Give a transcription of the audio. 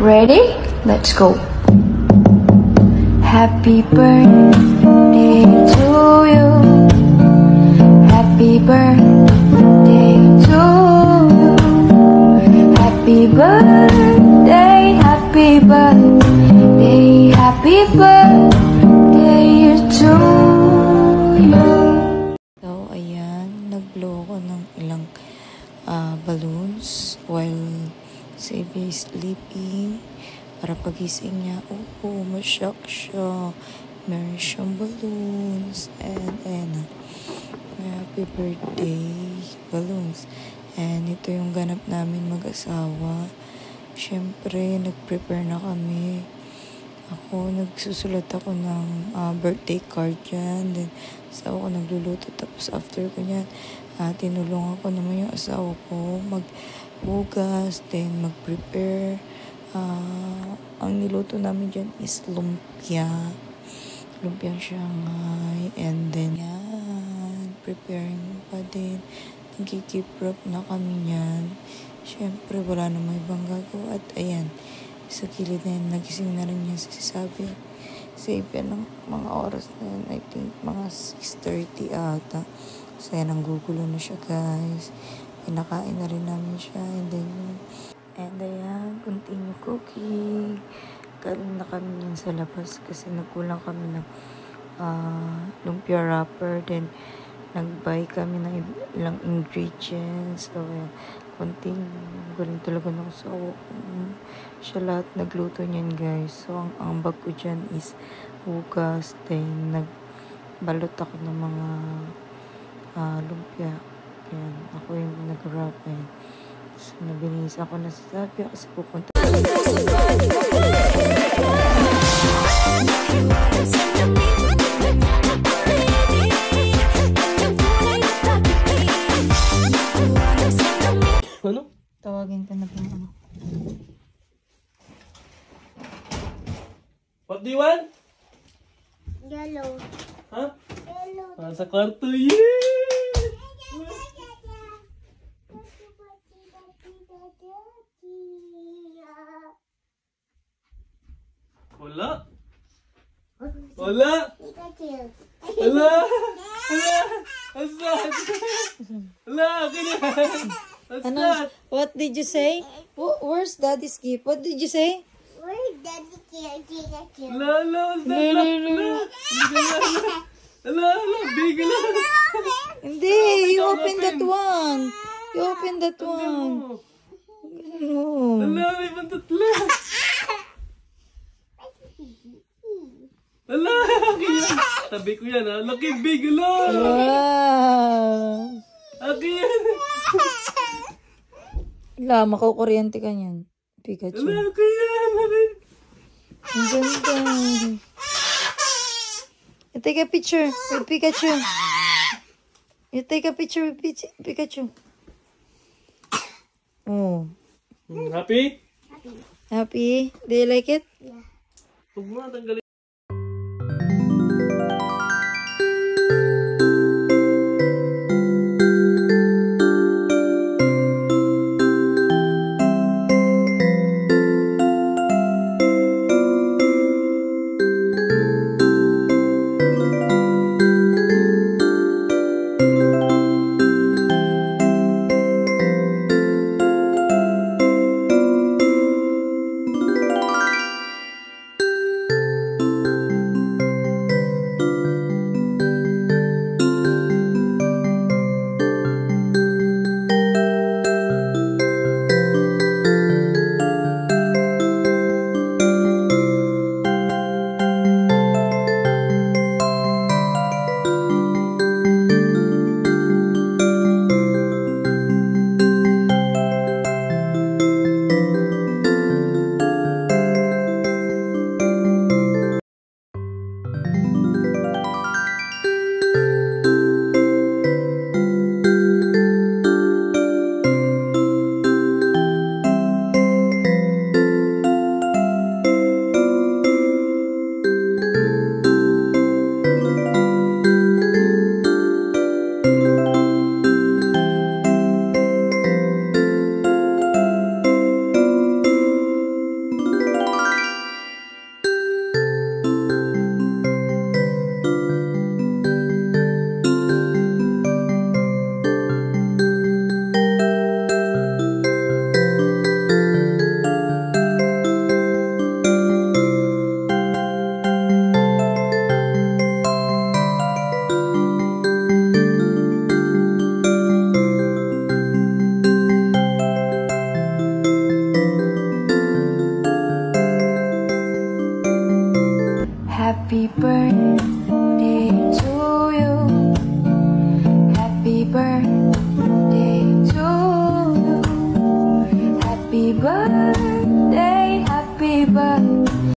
Ready? Let's go. Happy birthday to you. Happy birthday to you. Happy birthday, happy birthday, happy birthday to you. So, ayan, nag-blow ko ng ilang balloons while Sabi is sleeping. Para pagising niya, ma-shock siya. Meron siyang balloons. And happy birthday balloons. And ito yung ganap namin mag-asawa. Siyempre, nag-prepare na kami. Nagsusulat ako ng birthday card dyan. Then, asawa ko nagluluto. Tapos after ko yan, tinulungan ko naman yung asawa ko maghugas, then mag-prepare. Ang niluto namin dyan is lumpia. Lumpia Shanghai. And then, yan. Preparing pa din. Nag-keep up na kami yan. Siyempre, wala namang ibang gagawa. At ayan, sa kilid na yan, nagising na rin niya sabi. Save yan ng mga oras na yan. I think mga 6:30 ata. So, yan, nanggugulo na siya, guys. Pinakain na rin namin siya. And ayan, continue cooking. Galing na kami yan sa labas kasi nagkulang kami ng lumpia wrapper. Then, nag-buy kami ng ilang ingredients. So, ayan, galing talaga ng asawa ko. Siya lahat nagluto niyan, guys. So, ang bag ko dyan is hugas. Then, nagbalot ako ng mga lumpia. Ayan, ako yung nag-wrap. So, nabilis ako na sa Sabia kasi pupunta. Ano? Tawagin ka na po. What do you want? Yellow. Ha? Yellow. Sa kwarto, yeah! Wala? Wala? Wala? Wala? Asad? Wala? Asad? What did you say? Where's Daddy's gift? What did you say? Where's Daddy Pikachu? Wala? Wala? Big la. Hindi, you open that one. You open that one. No. Wala, may pantatla. Wala, laki yan. Sabi ko yan, ha? Laki, big, wala. Wow. Laki yan. Wala, makukuryente ka niyan. Pikachu. Wala, laki yan. Ang ganda. You take a picture with Pikachu. You take a picture with Pikachu. Oh. Happy? Happy? Do you like it? Yeah. Huwag mo, tanggalin.